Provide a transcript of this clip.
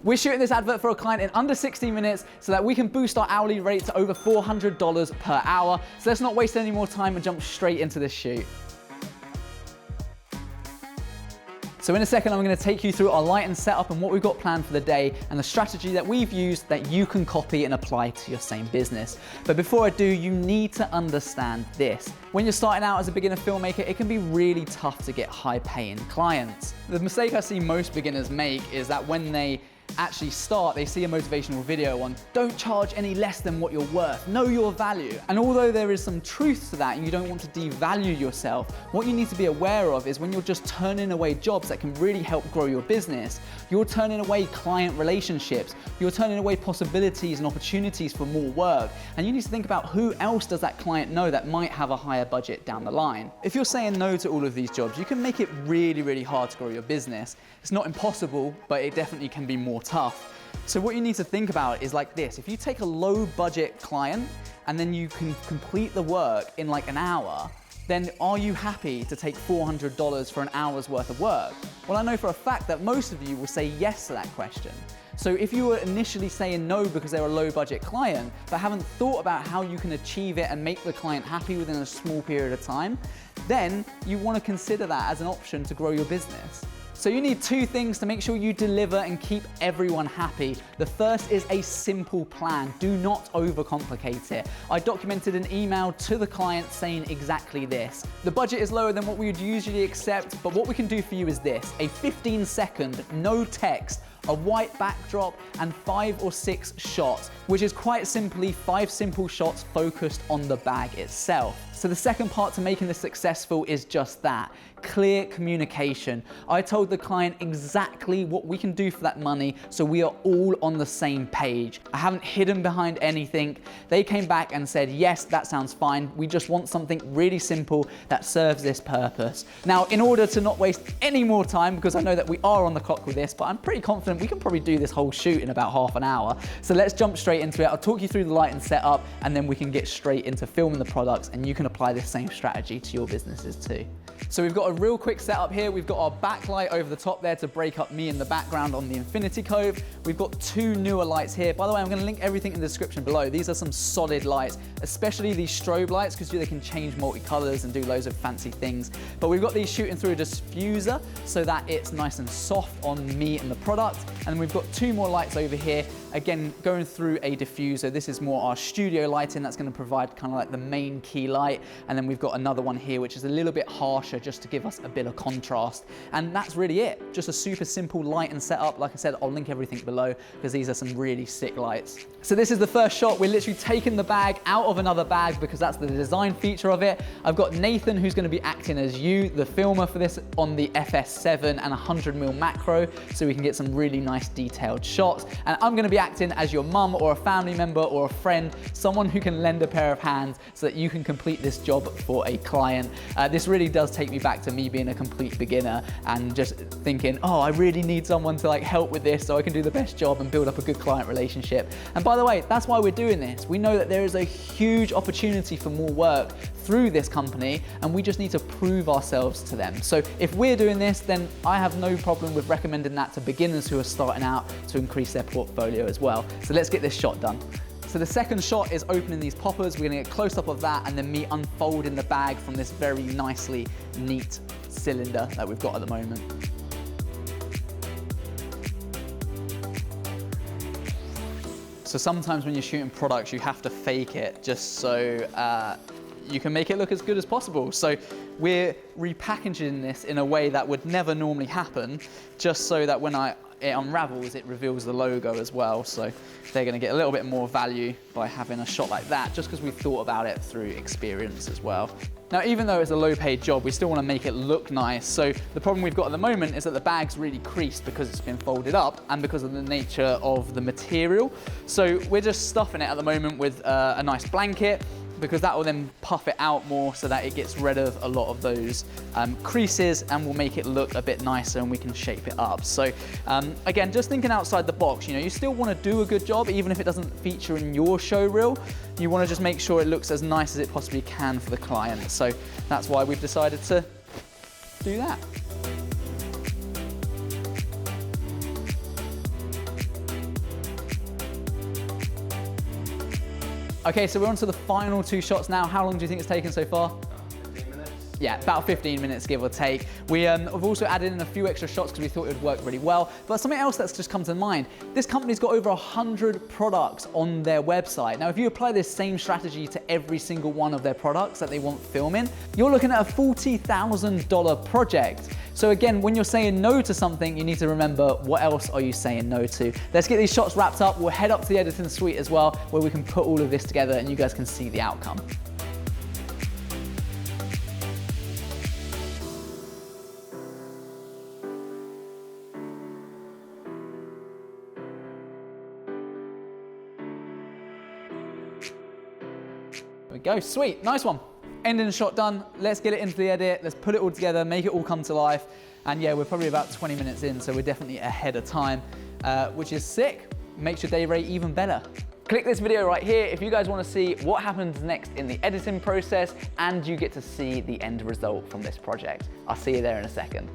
We're shooting this advert for a client in under 60 minutes so that we can boost our hourly rate to over $400 per hour. So let's not waste any more time and jump straight into this shoot. So in a second, I'm going to take you through our lighting setup and what we've got planned for the day and the strategy that we've used that you can copy and apply to your same business. But before I do, you need to understand this. When you're starting out as a beginner filmmaker, it can be really tough to get high-paying clients. The mistake I see most beginners make is that when they actually start, they see a motivational video on don't charge any less than what you're worth, know your value. And although there is some truth to that and you don't want to devalue yourself, what you need to be aware of is when you're just turning away jobs that can really help grow your business, you're turning away client relationships, you're turning away possibilities and opportunities for more work. And you need to think about who else does that client know that might have a higher budget down the line. If you're saying no to all of these jobs, you can make it really, really hard to grow your business. It's not impossible, but it definitely can be more tough. So what you need to think about is like this. If you take a low budget client and then you can complete the work in like an hour, then are you happy to take $400 for an hour's worth of work? Well, I know for a fact that most of you will say yes to that question. So if you were initially saying no because they're a low budget client, but haven't thought about how you can achieve it and make the client happy within a small period of time, then you want to consider that as an option to grow your business. So you need two things to make sure you deliver and keep everyone happy. The first is a simple plan. Do not overcomplicate it. I documented an email to the client saying exactly this. The budget is lower than what we would usually accept, but what we can do for you is this: a 15-second, no text, a white backdrop, and 5 or 6 shots, which is quite simply 5 simple shots focused on the bag itself. So the second part to making this successful is just that: clear communication. I told the client exactly what we can do for that money, so we are all on the same page. I haven't hidden behind anything. They came back and said, yes, that sounds fine. We just want something really simple that serves this purpose. Now, in order to not waste any more time, because I know that we are on the clock with this, but I'm pretty confident we can probably do this whole shoot in about half an hour. So let's jump straight into it. I'll talk you through the lighting setup and then we can get straight into filming the products, and you can apply this same strategy to your businesses too. So we've got a real quick setup here. We've got our backlight over the top there to break up me in the background on the infinity cove. We've got 2 Neewer lights here. By the way, I'm gonna link everything in the description below. These are some solid lights, especially these strobe lights, because they can change multicolors and do loads of fancy things. But we've got these shooting through a diffuser so that it's nice and soft on me and the product. And then we've got 2 more lights over here, again, going through a diffuser. This is more our studio lighting that's gonna provide kind of like the main key light. And then we've got another one here, which is a little bit harsher just to give us a bit of contrast. And that's really it. Just a super simple light and setup. Like I said, I'll link everything below because these are some really sick lights. So this is the first shot. We're literally taking the bag out of another bag because that's the design feature of it. I've got Nathan, who's going to be acting as you, the filmer for this, on the FS7 and 100mm macro, so we can get some really nice detailed shots. And I'm going to be acting as your mum or a family member or a friend, someone who can lend a pair of hands so that you can complete this job for a client. This really does take me back to me being a complete beginner and just thinking, oh, I really need someone to like help with this so I can do the best job and build up a good client relationship. And by the way, that's why we're doing this. We know that there is a huge opportunity for more work through this company, and we just need to prove ourselves to them. So if we're doing this, then I have no problem with recommending that to beginners who are starting out to increase their portfolio as well. So let's get this shot done. So the second shot is opening these poppers. We're gonna get close up of that and then me unfolding the bag from this very nicely neat cylinder that we've got at the moment. So sometimes when you're shooting products, you have to fake it just so you can make it look as good as possible. So we're repackaging this in a way that would never normally happen, just so that when it unravels, it reveals the logo as well. So they're gonna get a little bit more value by having a shot like that, just because we thought about it through experience as well. Now, even though it's a low paid job, we still wanna make it look nice. So the problem we've got at the moment is that the bag's really creased because it's been folded up and because of the nature of the material. So we're just stuffing it at the moment with a nice blanket, because that will then puff it out more so that it gets rid of a lot of those creases and will make it look a bit nicer and we can shape it up. So again, just thinking outside the box, you know, you still want to do a good job even if it doesn't feature in your show reel. You want to just make sure it looks as nice as it possibly can for the client. So that's why we've decided to do that. Okay, so we're on to the final 2 shots now. How long do you think it's taken so far? 15 minutes. Yeah, about 15 minutes, give or take. We've also added in a few extra shots because we thought it would work really well. But something else that's just come to mind, this company's got over 100 products on their website. Now, if you apply this same strategy to every single one of their products that they want filming, you're looking at a $40,000 project. So again, when you're saying no to something, you need to remember, what else are you saying no to? Let's get these shots wrapped up. We'll head up to the editing suite as well, where we can put all of this together and you guys can see the outcome. There we go, sweet, nice one. Ending the shot done, let's get it into the edit, let's put it all together, make it all come to life. And yeah, we're probably about 20 minutes in, so we're definitely ahead of time, which is sick. Makes your day rate even better. Click this video right here if you guys want to see what happens next in the editing process and you get to see the end result from this project. I'll see you there in a second.